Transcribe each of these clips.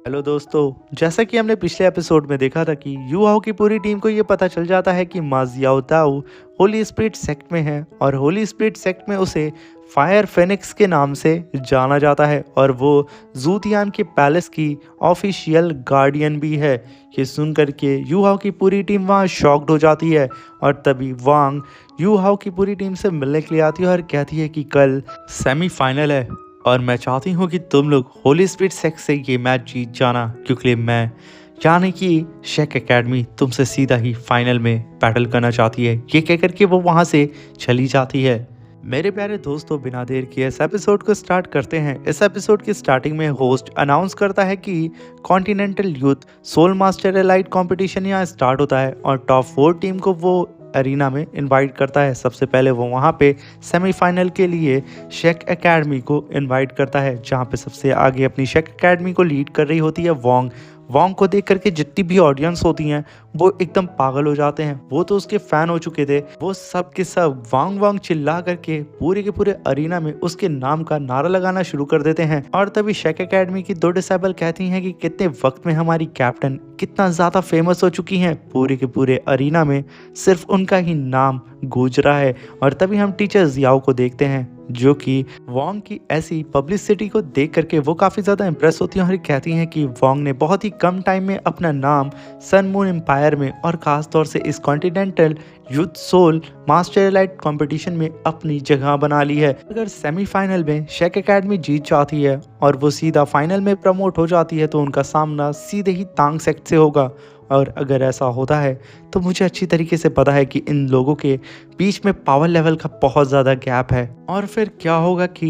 Hello दोस्तों, जैसा कि हमने पिछले एपिसोड में देखा था कि युवाओं की पूरी टीम को ये पता चल जाता है कि मा जियाओ ताऊ होली स्पिरिट सेक्ट में है और होली स्पिरिट सेक्ट में उसे फायर फेनिक्स के नाम से जाना जाता है और वो जूतियान के पैलेस की ऑफिशियल गार्डियन भी है। ये सुन करके युवाओं की पूरी टीम वहाँ शॉक्ड हो जाती है और तभी वांग युवाओं की पूरी टीम से मिलने के लिए आती है और कहती है कि कल सेमीफाइनल है और मैं चाहती हूँ कि तुम लोग होली स्पिरिट सेक्ट से ये मैच जीत जाना, क्योंकि मैं यानी कि शेक एकेडमी तुमसे सीधा ही फाइनल में बैटल करना चाहती है। ये कह करके वो वहाँ से चली जाती है। मेरे प्यारे दोस्तों, बिना देर किए इस एपिसोड को स्टार्ट करते हैं। इस एपिसोड की स्टार्टिंग में होस्ट अनाउंस करता है कि continental youth soul master elite competition यहाँ स्टार्ट होता है और टॉप 4 टीम को वो अरीना में इनवाइट करता है। सबसे पहले वो वहाँ पे सेमीफाइनल के लिए शेक एकेडमी को इनवाइट करता है, जहाँ पे सबसे आगे अपनी शेक एकेडमी को लीड कर रही होती है वोंग। वोंग को देख करके जितनी भी ऑडियंस होती हैं वो एकदम पागल हो जाते हैं। वो तो उसके फैन हो चुके थे। वो सब के सब वांग वांग चिल्ला करके पूरे के पूरे अरीना में उसके नाम का नारा लगाना शुरू कर देते हैं। और तभी शेक एकेडमी की 2 डिसेबल कहती हैं कि कितने वक्त में हमारी कैप्टन कितना ज्यादा फेमस हो चुकी हैं, पूरे के पूरे अरीना में सिर्फ उनका ही नाम गूंज रहा है। और तभी हम टीचर जियाओ को देखते हैं, जो कि वोंग की ऐसी पब्लिसिटी को देख करके वो काफ़ी ज़्यादा इम्प्रेस होती हैं और कहती हैं कि वोंग ने बहुत ही कम टाइम में अपना नाम सन मून एम्पायर में और ख़ास तौर से इस continental youth soul master elite competition में अपनी जगह बना ली है। अगर सेमीफाइनल में शेक एकेडमी जीत जाती है और वो सीधा फाइनल में प्रमोट हो जाती है तो उनका सामना सीधे ही तांग सेक्ट से होगा। और अगर ऐसा होता है तो मुझे अच्छी तरीके से पता है कि इन लोगों के बीच में पावर लेवल का बहुत ज़्यादा गैप है और फिर क्या होगा कि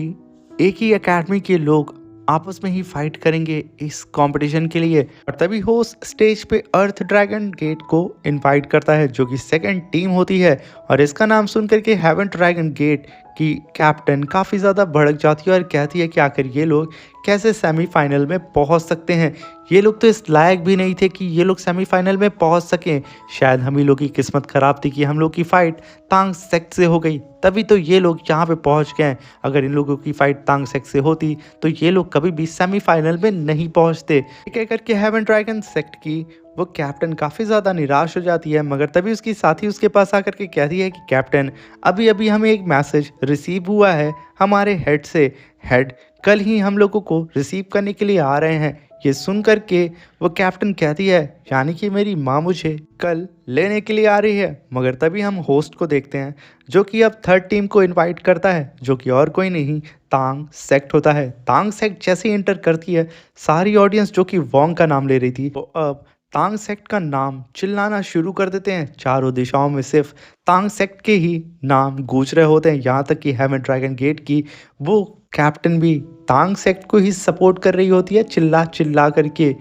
एक ही एकेडमी के लोग आपस में ही फाइट करेंगे इस कंपटीशन के लिए। और तभी होस्ट स्टेज पे अर्थ ड्रैगन गेट को इनवाइट करता है, जो कि सेकंड टीम होती है। और इसका नाम सुन करके हेवन ड्रैगन गेट की कैप्टन काफ़ी ज़्यादा भड़क जाती है और कहती है कि आखिर ये लोग कैसे सेमीफाइनल में पहुंच सकते हैं। ये लोग तो इस लायक भी नहीं थे कि ये लोग सेमीफाइनल में पहुंच सकें। शायद हम ही लोग की किस्मत खराब थी कि हम लोग की फाइट तांग सेक्ट से हो गई, तभी तो ये लोग यहाँ पे पहुंच गए। अगर इन लोगों की फाइट तांग सेक्ट से होती तो ये लोग कभी भी सेमीफाइनल में नहीं पहुंचते। कह करके हेवन ड्रैगन सेक्ट की वो कैप्टन काफ़ी ज़्यादा निराश हो जाती है, मगर तभी उसकी साथी उसके पास आकर के कहती है कि कैप्टन, अभी अभी हमें एक मैसेज रिसीव हुआ है हमारे हेड से। हेड कल ही हम लोगों को रिसीव करने के लिए आ रहे हैं। ये सुन करके वो कैप्टन कहती है, यानी कि मेरी माँ मुझे कल लेने के लिए आ रही है। मगर तभी हम होस्ट को देखते हैं, जो कि अब थर्ड टीम को इनवाइट करता है, जो कि और कोई नहीं तांग सेक्ट होता है। तांग सेक्ट जैसे ही एंटर करती है, सारी ऑडियंस जो कि वोंग का नाम ले रही थी वो अब तांग सेक्ट का नाम चिल्लाना शुरू कर देते हैं। चारों दिशाओं में सिर्फ तांग सेक्ट के ही नाम गूंज रहे होते हैं। यहाँ तक कि हेवन ड्रैगन गेट की वो कैप्टन भी तांग सेक्ट को ही सपोर्ट कर रही होती है, चिल्ला चिल्ला करके।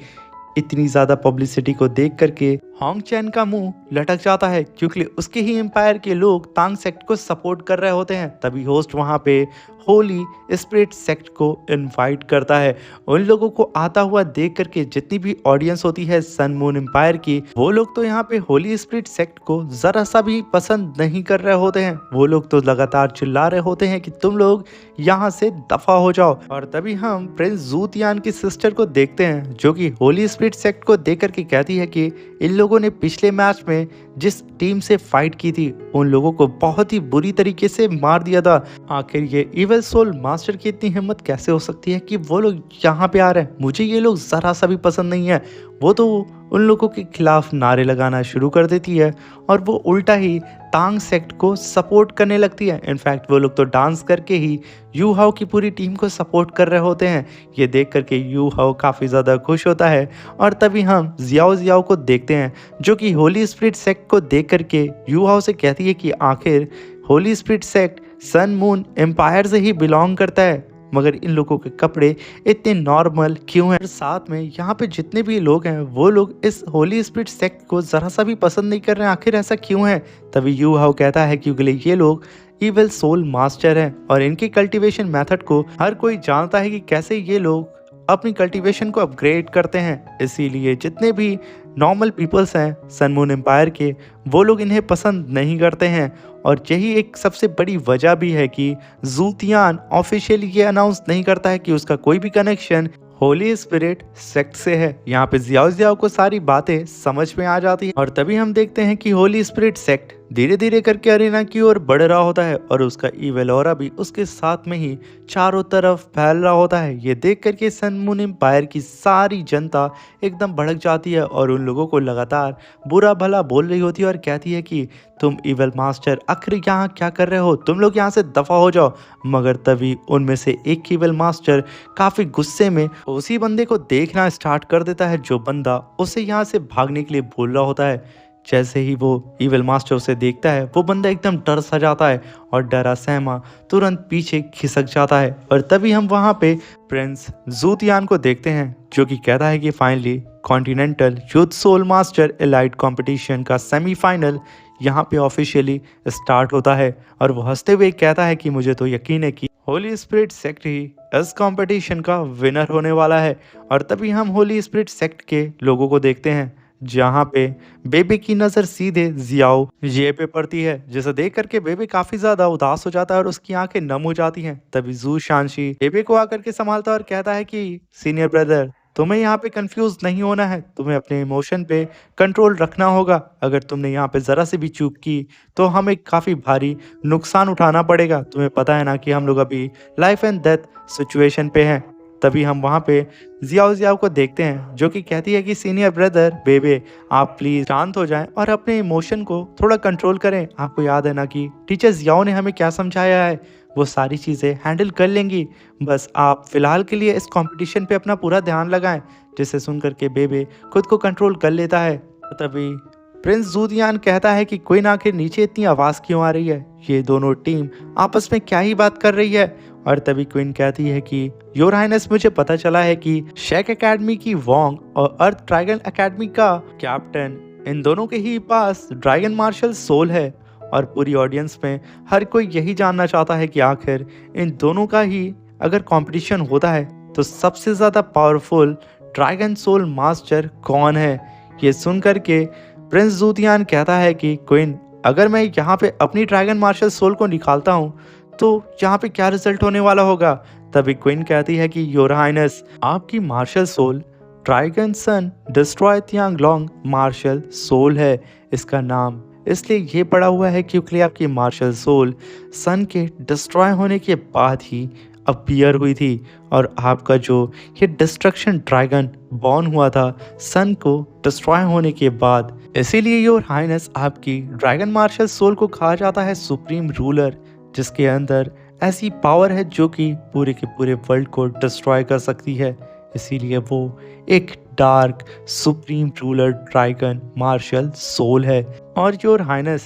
इतनी ज़्यादा पब्लिसिटी को देख करके होंग चैन का मुंह लटक जाता है, क्योंकि उसके ही एम्पायर के लोग तांग सेक्ट को सपोर्ट कर रहे होते हैं। तभी होस्ट वहाँ पे होली स्पिरिट सेक्ट को इनवाइट करता है। उन लोगों को आता हुआ देख करके जितनी भी ऑडियंस होती है सन मून एम्पायर की, वो लोग तो यहाँ पे होली स्पिरिट सेक्ट को ज़रा सा भी पसंद नहीं कर रहे होते हैं। वो लोग तो लगातार चिल्ला रहे होते हैं कि तुम लोग यहाँ से दफा हो जाओ। और तभी हम प्रिंस जूतियान की सिस्टर को देखते हैं, जो कि होली स्पिरिट सेक्ट को देख करके कहती है कि इन लोगों ने पिछले मैच में जिस टीम से फाइट की थी उन लोगों को बहुत ही बुरी तरीके से मार दिया था। आखिर ये इविल सोल मास्टर की इतनी हिम्मत कैसे हो सकती है कि वो लोग यहाँ पे आ रहे हैं। मुझे ये लोग ज़रा सा भी पसंद नहीं है। वो तो उन लोगों के खिलाफ नारे लगाना शुरू कर देती है और वो उल्टा ही तांग सेक्ट को सपोर्ट करने लगती है। इनफैक्ट वो लोग तो डांस करके ही यू हाओ की पूरी टीम को सपोर्ट कर रहे होते हैं। ये देख करके यू हाओ काफ़ी ज़्यादा खुश होता है। और तभी हम जियाओ जियाओ को देखते हैं, जो कि होली स्पिरिट सेक्ट को देख करके यू हाओ से कहती है कि आखिर holy spirit sect sun moon empire से ही बिलोंग करता है, मगर इन लोगों के कपड़े इतने नॉर्मल क्यों हैं। साथ में यहाँ पे जितने भी लोग हैं वो लोग इस होली स्पिरिट सेक्ट को ज़रा सा भी पसंद नहीं कर रहे हैं। आखिर ऐसा क्यों है? तभी यू हाओ कहता है क्योंकि ये लोग इविल सोल मास्टर हैं और इनके कल्टीवेशन मेथड को हर कोई जानता है कि कैसे ये लोग अपनी कल्टीवेशन को अपग्रेड करते हैं। इसीलिए जितने भी नॉर्मल पीपल्स हैं सन मून एम्पायर के, वो लोग इन्हें पसंद नहीं करते हैं। और यही एक सबसे बड़ी वजह भी है कि जूतियान ऑफिशियली ये अनाउंस नहीं करता है कि उसका कोई भी कनेक्शन होली स्पिरिट सेक्ट से है। यहाँ पे जियाओ जियाओ को सारी बातें समझ में आ जाती है और तभी हम देखते हैं कि होली स्पिरिट सेक्ट धीरे धीरे करके अरीना की ओर बढ़ रहा होता है और उसका ईविल ऑरा भी उसके साथ में ही चारों तरफ फैल रहा होता है। ये देख करके सन मून एम्पायर की सारी जनता एकदम भड़क जाती है और उन लोगों को लगातार बुरा भला बोल रही होती है और कहती है कि तुम इवल मास्टर आखिर यहाँ क्या कर रहे हो, तुम लोग यहाँ से दफा हो जाओ। मगर तभी उनमें से एक इवल मास्टर काफी गुस्से में उसी बंदे को देखना स्टार्ट कर देता है जो बंदा उसे यहाँ से भागने के लिए बोल रहा होता है। जैसे ही वो इविल मास्टर उसे देखता है वो बंदा एकदम डर सा जाता है और डरा सहमा तुरंत पीछे खिसक जाता है। और तभी हम वहाँ पे प्रिंस जूतियान को देखते हैं जो कि कहता है कि finally continental youth soul master elite competition का सेमीफाइनल यहाँ पे ऑफिशियली स्टार्ट होता है। और वो हंसते हुए कहता है कि मुझे तो यकीन है कि होली स्पिरिट सेक्ट ही इस कंपटीशन का विनर होने वाला है। और तभी हम होली स्पिरिट सेक्ट के लोगों को देखते हैं जहाँ पे बेबे की नज़र सीधे जियाओ ये पे पड़ती है, जिसे देख करके बेबे काफी ज्यादा उदास हो जाता है और उसकी आंखें नम हो जाती हैं। तभी जू शांशी बेबे को आकर के संभालता है और कहता है कि सीनियर ब्रदर तुम्हें यहाँ पे कंफ्यूज नहीं होना है, तुम्हें अपने इमोशन पे कंट्रोल रखना होगा। अगर तुमने यहाँ पे जरा सी भी चूक की तो हमें काफी भारी नुकसान उठाना पड़ेगा। तुम्हें पता है ना कि हम लोग अभी लाइफ एंड डेथ सिचुएशन पे हैं। तभी हम वहाँ पे जियाओ जियाओ को देखते हैं जो कि कहती है कि सीनियर ब्रदर बेबे आप प्लीज शांत हो जाएं और अपने इमोशन को थोड़ा कंट्रोल करें। आपको याद है ना कि टीचर जियाओ ने हमें क्या समझाया है, वो सारी चीज़ें हैंडल कर लेंगी। बस आप फिलहाल के लिए इस कंपटीशन पे अपना पूरा ध्यान लगाएं। जिसे सुन करके बेबे खुद को कंट्रोल कर लेता है। तभी प्रिंस जूदियान कहता है कि कोई ना आखिर नीचे इतनी आवाज़ क्यों आ रही है, ये दोनों टीम आपस में क्या ही बात कर रही है। और तभी क्वीन कहती है कि योर हाइनेस मुझे पता चला है कि शेक एकेडमी की वोंग और अर्थ ड्रैगन एकेडमी का कैप्टन इन दोनों के ही पास ड्रैगन मार्शल सोल है। और पूरी ऑडियंस में हर कोई यही जानना चाहता है कि आखिर इन दोनों का ही अगर कंपटीशन होता है तो सबसे ज़्यादा पावरफुल ड्रैगन सोल मास्टर कौन है। ये सुन करके प्रिंस जूतियान कहता है कि क्वीन अगर मैं यहाँ पे अपनी ड्रैगन मार्शल सोल को निकालता हूँ तो यहाँ पे क्या रिजल्ट होने वाला होगा। तभी क्वीन कहती है कि योर हाइनेस आपकी मार्शल सोल ड्रैगन सन डिस्ट्रॉय थियांग लॉन्ग मार्शल सोल है। इसका नाम इसलिए ये पड़ा हुआ है क्योंकि आपकी मार्शल सोल सन के डिस्ट्रॉय होने के बाद ही अपीयर हुई थी और आपका जो ये डिस्ट्रक्शन ड्रैगन बॉर्न हुआ था सन को डिस्ट्रॉय होने के बाद। इसीलिए योर हाइनेस आपकी ड्रैगन मार्शल सोल को कहा जाता है सुप्रीम रूलर, जिसके अंदर ऐसी पावर है जो कि पूरे के पूरे वर्ल्ड को डिस्ट्रॉय कर सकती है। इसीलिए वो एक dark supreme ruler dragon martial soul है। और योर हाइनेस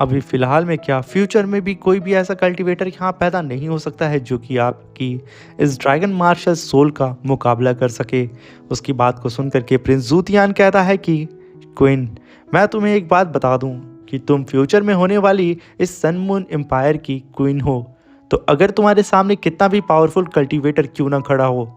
अभी फिलहाल में क्या फ्यूचर में भी कोई भी ऐसा कल्टीवेटर यहाँ पैदा नहीं हो सकता है जो कि आपकी इस ड्रैगन मार्शल सोल का मुकाबला कर सके। उसकी बात को सुनकर के प्रिंस जूतियान कहता है कि क्वीन मैं तुम्हें एक बात बता दूं कि तुम फ्यूचर में होने वाली इस सन मून एम्पायर की क्वीन हो, तो अगर तुम्हारे सामने कितना भी पावरफुल कल्टीवेटर क्यों ना खड़ा हो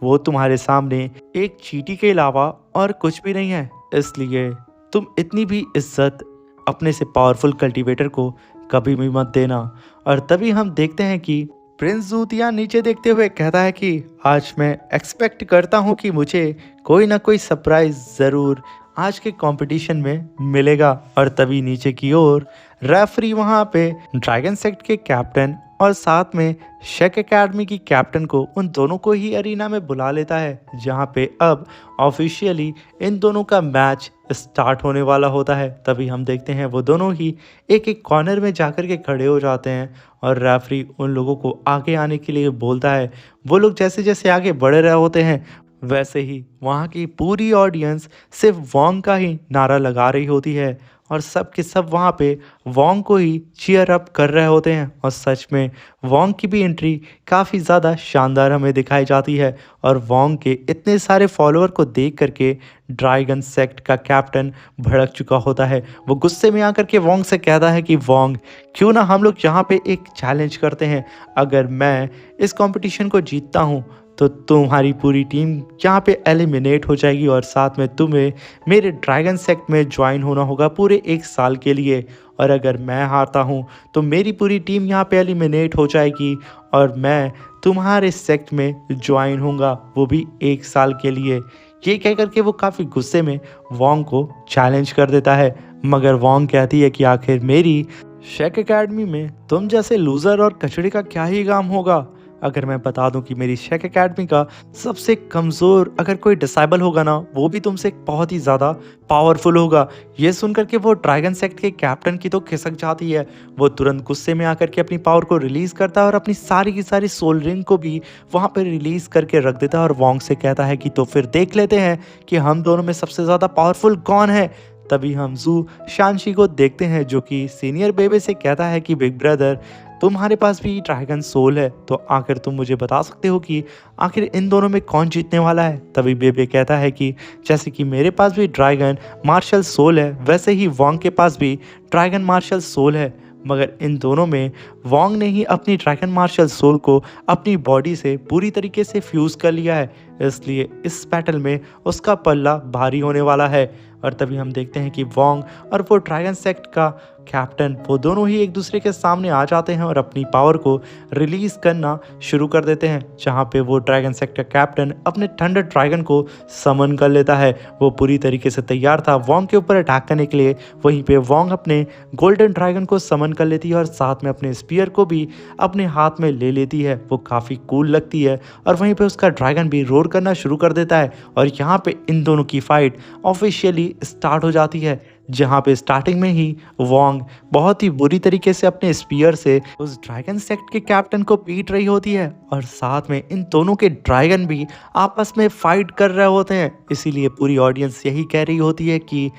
वो तुम्हारे सामने एक चींटी के अलावा और कुछ भी नहीं है। इसलिए तुम इतनी भी इज्जत अपने से पावरफुल कल्टीवेटर को कभी भी मत देना। और तभी हम देखते हैं कि प्रिंस जूतिया नीचे देखते हुए कहता है कि आज मैं एक्सपेक्ट करता हूँ कि मुझे कोई ना कोई सरप्राइज ज़रूर आज के कंपटीशन में मिलेगा। और तभी नीचे की ओर रेफरी वहाँ पे ड्रैगन सेक्ट के कैप्टन और साथ में शेक एकेडमी की कैप्टन को उन दोनों को ही अरीना में बुला लेता है, जहाँ पे अब ऑफिशियली इन दोनों का मैच स्टार्ट होने वाला होता है। तभी हम देखते हैं वो दोनों ही एक एक कॉर्नर में जाकर के खड़े हो जाते हैं और रेफरी उन लोगों को आगे आने के लिए बोलता है। वो लोग जैसे जैसे आगे बढ़ रहे होते हैं वैसे ही वहाँ की पूरी ऑडियंस सिर्फ वोंग का ही नारा लगा रही होती है और सब के सब वहाँ पे वोंग को ही चीयर अप कर रहे होते हैं। और सच में वोंग की भी एंट्री काफ़ी ज़्यादा शानदार हमें दिखाई जाती है। और वोंग के इतने सारे फॉलोअर को देख करके ड्रैगन सेक्ट का कैप्टन भड़क चुका होता है। वो गुस्से में आकर के वोंग से कहता है कि वोंग क्यों ना हम लोग यहाँ पे एक चैलेंज करते हैं, अगर मैं इस कंपटीशन को जीतता हूँ तो तुम्हारी पूरी टीम यहाँ पे एलिमिनेट हो जाएगी और साथ में तुम्हें मेरे ड्रैगन सेक्ट में ज्वाइन होना होगा पूरे 1 साल के लिए। और अगर मैं हारता हूँ तो मेरी पूरी टीम यहाँ पे एलिमिनेट हो जाएगी और मैं तुम्हारे सेक्ट में ज्वाइन होऊंगा, वो भी 1 साल के लिए। ये कह करके वो काफ़ी गुस्से में वोंग को चैलेंज कर देता है, मगर वोंग कहती है कि आखिर मेरी शेक एकेडमी में तुम जैसे लूज़र और कचड़े का क्या ही काम होगा। अगर मैं बता दूं कि मेरी शेक एकेडमी का सबसे कमज़ोर अगर कोई डिसाइबल होगा ना, वो भी तुमसे बहुत ही ज़्यादा पावरफुल होगा। ये सुनकर के वो ड्रैगन सेक्ट के कैप्टन की तो खिसक जाती है। वो तुरंत गुस्से में आकर के अपनी पावर को रिलीज़ करता है और अपनी सारी की सारी सोल रिंग को भी वहाँ पर रिलीज़ करके रख देता है और वोंग से कहता है कि तो फिर देख लेते हैं कि हम दोनों में सबसे ज़्यादा पावरफुल कौन है। तभी हम जू शानशी को देखते हैं, जो कि सीनियर बेबे से कहता है कि बिग ब्रदर, तुम्हारे पास भी ड्रैगन सोल है, तो आखिर तुम मुझे बता सकते हो कि आखिर इन दोनों में कौन जीतने वाला है। तभी बेबे कहता है कि जैसे कि मेरे पास भी ड्रैगन मार्शल सोल है, वैसे ही वोंग के पास भी ड्रैगन मार्शल सोल है, मगर इन दोनों में वोंग ने ही अपनी ड्रैगन मार्शल सोल को अपनी बॉडी से पूरी तरीके से फ्यूज़ कर लिया है, इसलिए इस बैटल में उसका पल्ला भारी होने वाला है। और तभी हम देखते हैं कि वोंग और वो ड्रैगन सेक्ट का कैप्टन, वो दोनों ही एक दूसरे के सामने आ जाते हैं और अपनी पावर को रिलीज़ करना शुरू कर देते हैं, जहाँ पे वो ड्रैगन सेक्ट का कैप्टन अपने थंडर ड्रैगन को समन कर लेता है। वो पूरी तरीके से तैयार था वोंग के ऊपर अटैक करने के लिए। वहीं पे वोंग अपने गोल्डन ड्रैगन को समन कर लेती है और साथ में अपने स्पीयर को भी अपने हाथ में ले लेती है। वो काफ़ी कूल लगती है और वहीं पे उसका ड्रैगन भी रोर करना शुरू कर देता है और यहाँ पे इन दोनों की फाइट ऑफिशियली स्टार्ट हो जाती है, जहाँ पे स्टार्टिंग में ही वोंग बहुत ही बुरी तरीके से अपने स्पीयर से उस ड्रैगन सेक्ट के कैप्टन को पीट रही होती है और साथ में इन दोनों के ड्रैगन भी आपस में फाइट कर रहे होते हैं। इसीलिए पूरी ऑडियंस यही कह रही होती है कि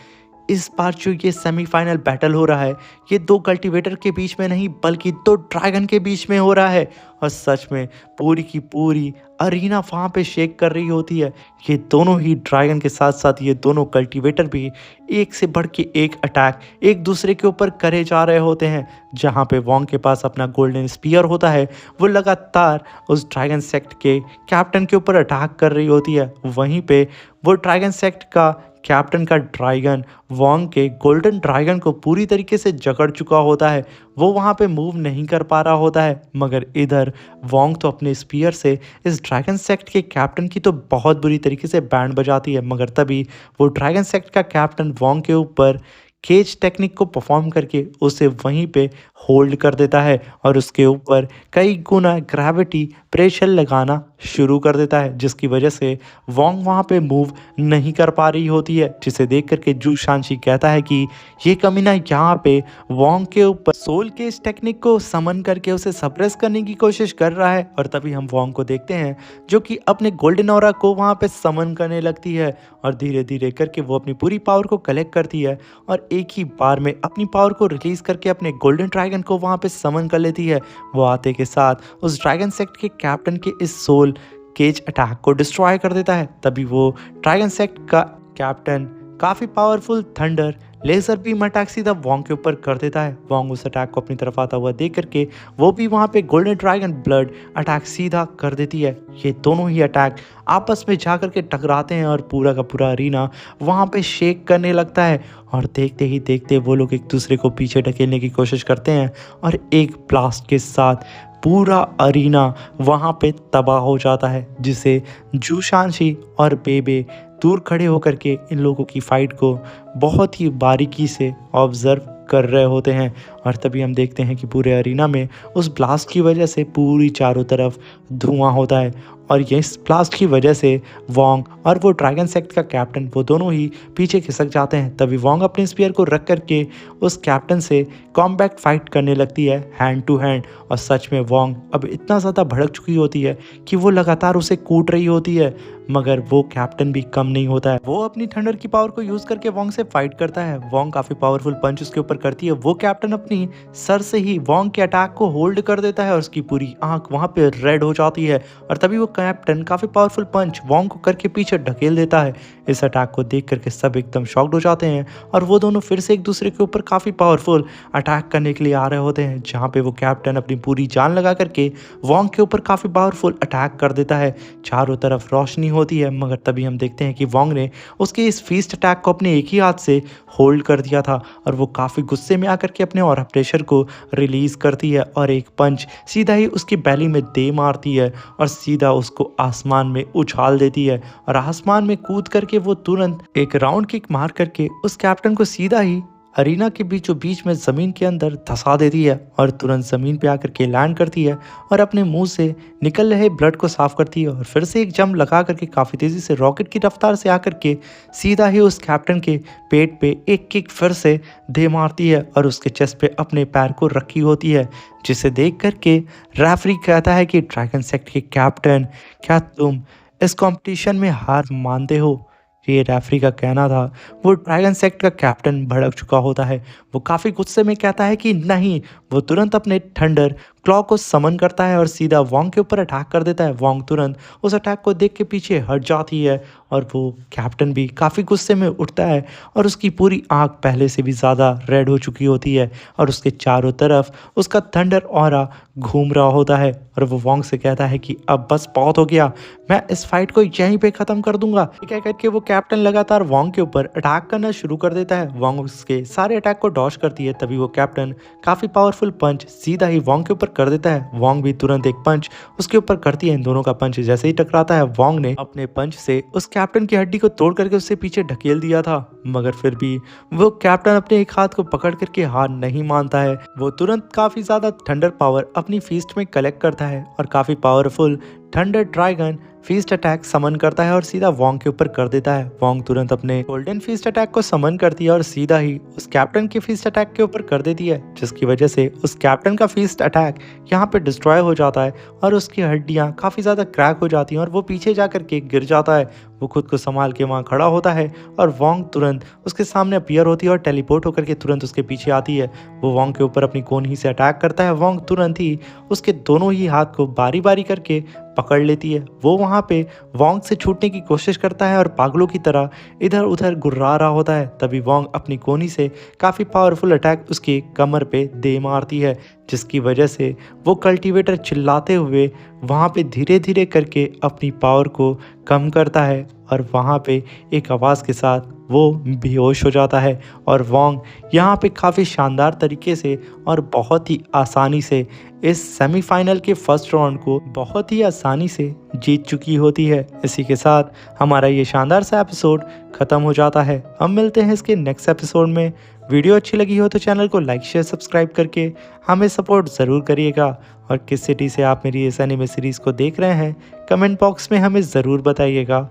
इस बार जो ये सेमीफाइनल बैटल हो रहा है, ये 2 कल्टीवेटर के बीच में नहीं बल्कि 2 ड्रैगन के बीच में हो रहा है। और सच में पूरी की पूरी अरीना वहाँ पे शेक कर रही होती है। ये दोनों ही ड्रैगन के साथ साथ ये दोनों कल्टीवेटर भी एक से बढ़ के एक अटैक एक दूसरे के ऊपर करे जा रहे होते हैं। जहाँ पे वोंग के पास अपना गोल्डन स्पीयर होता है, वो लगातार उस ड्रैगन सेक्ट के कैप्टन के ऊपर अटैक कर रही होती है। वहीं पे वो ड्रैगन सेक्ट का कैप्टन का ड्रैगन वोंग के गोल्डन ड्रैगन को पूरी तरीके से जकड़ चुका होता है। वो वहाँ पे मूव नहीं कर पा रहा होता है, मगर इधर वोंग तो अपने स्पीयर से इस ड्रैगन सेक्ट के कैप्टन की तो बहुत बुरी तरीके से बैंड बजाती है। मगर तभी वो ड्रैगन सेक्ट का कैप्टन वोंग के ऊपर केज टेक्निक को परफॉर्म करके उसे वहीं पे होल्ड कर देता है और उसके ऊपर कई गुना ग्रेविटी प्रेशर लगाना शुरू कर देता है, जिसकी वजह से वोंग वहाँ पे मूव नहीं कर पा रही होती है। जिसे देख करके जू शानशी कहता है कि ये कमीना यहाँ पे वोंग के ऊपर सोल केज टेक्निक को समन करके उसे सप्रेस करने की कोशिश कर रहा है। और तभी हम वोंग को देखते हैं जो कि अपने गोल्डन ऑरा को वहाँ पे समन करने लगती है और धीरे धीरे करके वो अपनी पूरी पावर को कलेक्ट करती है और एक ही बार में अपनी पावर को रिलीज करके अपने गोल्डन ड्रैगन को वहाँ पे समन कर लेती है। वो आते के साथ उस ड्रैगन सेक्ट के कैप्टन के इस सोल केज अटैक को डिस्ट्रॉय कर देता है। तभी वो ड्रैगन सेक्ट का कैप्टन काफ़ी powerful thunder laser beam attack सीधा वोंग के ऊपर कर देता है। वोंग उस अटैक को अपनी तरफ आता हुआ देख करके वो भी वहाँ पे गोल्डन ड्रैगन ब्लड अटैक सीधा कर देती है। ये दोनों ही अटैक आपस में जा करके टकराते हैं और पूरा का पूरा अरीना वहाँ पे शेक करने लगता है और देखते ही देखते वो लोग एक दूसरे को पीछे ढकेलने की कोशिश करते हैं और एक ब्लास्ट के साथ पूरा अरीना वहाँ पे तबाह हो जाता है, जिसे जू शानशी और बेबे दूर खड़े होकर के इन लोगों की फाइट को बहुत ही बारीकी से ऑब्जर्व कर रहे होते हैं। और तभी हम देखते हैं कि पूरे अरीना में उस ब्लास्ट की वजह से पूरी चारों तरफ धुआं होता है और इस ब्लास्ट की वजह से वोंग और वो ड्रैगन सेक्ट का कैप्टन वो दोनों ही पीछे खिसक जाते हैं। तभी वोंग अपने स्पीयर को रख करके उस कैप्टन से कॉम्बैट फाइट करने लगती है हैंड टू हैंड। और सच में वोंग अब इतना ज़्यादा भड़क चुकी होती है कि वो लगातार उसे कूट रही होती है, मगर वो कैप्टन भी कम नहीं होता है। वो अपनी थंडर की पावर को यूज़ करके वोंग से फाइट करता है। वोंग काफ़ी पावरफुल पंच उसके ऊपर करती है। वो कैप्टन अपनी सर से ही वोंग के अटैक को होल्ड कर देता है और उसकी पूरी आंख वहाँ पे रेड हो जाती है और तभी वो कैप्टन काफ़ी पावरफुल पंच वोंग को करके पीछे ढकेल देता है। इस अटैक को देख करके सब एकदम शॉक्ड हो जाते हैं और वो दोनों फिर से एक दूसरे के ऊपर काफ़ी पावरफुल अटैक करने के लिए आ रहे होते हैं, जहाँ पे वो कैप्टन अपनी पूरी जान लगा करके वोंग के ऊपर काफ़ी पावरफुल अटैक कर देता है। चारों तरफ रोशनी होती है, मगर तभी हम देखते हैं कि वोंग ने उसके इस फीस्ट अटैक को अपने एक ही हाथ से होल्ड कर दिया था और वो काफ़ी गुस्से में आकर के अपने ऑरा प्रेशर को रिलीज़ करती है और एक पंच सीधा ही उसकी बैली में दे मारती है और सीधा उसको आसमान में उछाल देती है और आसमान में कूद करके वो तुरंत एक राउंड किक मार करके उस कैप्टन को सीधा ही अरीना के बीचों बीच में ज़मीन के अंदर धंसा देती है और तुरंत ज़मीन पे आकर के लैंड करती है और अपने मुंह से निकल रहे ब्लड को साफ करती है और फिर से एक जंप लगा करके काफ़ी तेज़ी से रॉकेट की रफ्तार से आकर के सीधा ही उस कैप्टन के पेट पे एक किक फिर से दे मारती है और उसके चेस्ट पे अपने पैर को रखी होती है, जिसे देख करके रेफरी कहता है कि ड्रैगन सेक्ट के कैप्टन, क्या तुम इस कंपटीशन में हार मानते हो? ये रेफरी का कहना था। वो ड्रैगन सेक्ट का कैप्टन भड़क चुका होता है। वो काफ़ी गुस्से में कहता है कि नहीं। वो तुरंत अपने थंडर क्लॉ को समन करता है और सीधा वोंग के ऊपर अटैक कर देता है। वोंग तुरंत उस अटैक को देख के पीछे हट जाती है और वो कैप्टन भी काफ़ी गुस्से में उठता है और उसकी पूरी आंख पहले से भी ज़्यादा रेड हो चुकी होती है और उसके चारों तरफ उसका थंडर ऑरा घूम रहा होता है और वो वोंग से कहता है कि अब बस बहुत हो गया, मैं इस फाइट को यहीं पे ख़त्म कर दूंगा। कह करके वो कैप्टन लगातार वोंग के ऊपर अटैक करना शुरू कर देता है। वोंग उसके सारे अटैक को डॉज करती है, तभी वो कैप्टन काफ़ी पावरफुल पंच सीधा ही वोंग के ऊपर कर देता है। वोंग भी तुरंत एक पंच उसके ऊपर करती है। इन दोनों का पंच जैसे ही टकराता है, वोंग ने अपने पंच से उस कैप्टन की हड्डी को तोड़ करके उससे पीछे ढकेल दिया था, मगर फिर भी वो कैप्टन अपने एक हाथ को पकड़ करके हार नहीं मानता है। वो तुरंत काफ़ी ज़्यादा थंडर पावर अपनी फीस्ट में कलेक्ट करता है और काफ़ी powerful thunder dragon fist attack summon करता है और सीधा वोंग के ऊपर कर देता है। वोंग तुरंत अपने गोल्डन फीस्ट अटैक को समन करती है और सीधा ही उस कैप्टन के फीस्ट अटैक के ऊपर कर देती है, जिसकी वजह से उस कैप्टन का फीस्ट अटैक यहाँ पे डिस्ट्रॉय हो जाता है और उसकी हड्डियाँ काफ़ी ज़्यादा क्रैक हो जाती हैं और वो पीछे जा करके गिर जाता है। वो खुद को संभाल के वहाँ खड़ा होता है और वोंग तुरंत उसके सामने अपीयर होती है और टेलीपोर्ट होकर के तुरंत उसके पीछे आती है। वो वोंग के ऊपर अपनी कोहनी से अटैक करता है। वोंग तुरंत ही उसके दोनों ही हाथ को बारी बारी करके पकड़ लेती है। वो वहाँ पे वोंग से छूटने की कोशिश करता है और पागलों की तरह इधर उधर गुर्रा रहा होता है। तभी वोंग अपनी कोहनी से काफ़ी पावरफुल अटैक उसकी कमर पे दे मारती है, जिसकी वजह से वो कल्टीवेटर चिल्लाते हुए वहाँ पे धीरे धीरे करके अपनी पावर को कम करता है और वहाँ पे एक आवाज़ के साथ वो बेहोश हो जाता है। और वोंग यहाँ पे काफ़ी शानदार तरीके से और बहुत ही आसानी से इस सेमीफाइनल के फर्स्ट राउंड को बहुत ही आसानी से जीत चुकी होती है। इसी के साथ हमारा ये शानदार सा एपिसोड ख़त्म हो जाता है। हम मिलते हैं इसके नेक्स्ट एपिसोड में। वीडियो अच्छी लगी हो तो चैनल को लाइक शेयर सब्सक्राइब करके हमें सपोर्ट ज़रूर करिएगा और किस सिटी से आप मेरी इस एनिमे सीरीज़ को देख रहे हैं कमेंट बॉक्स में हमें ज़रूर बताइएगा।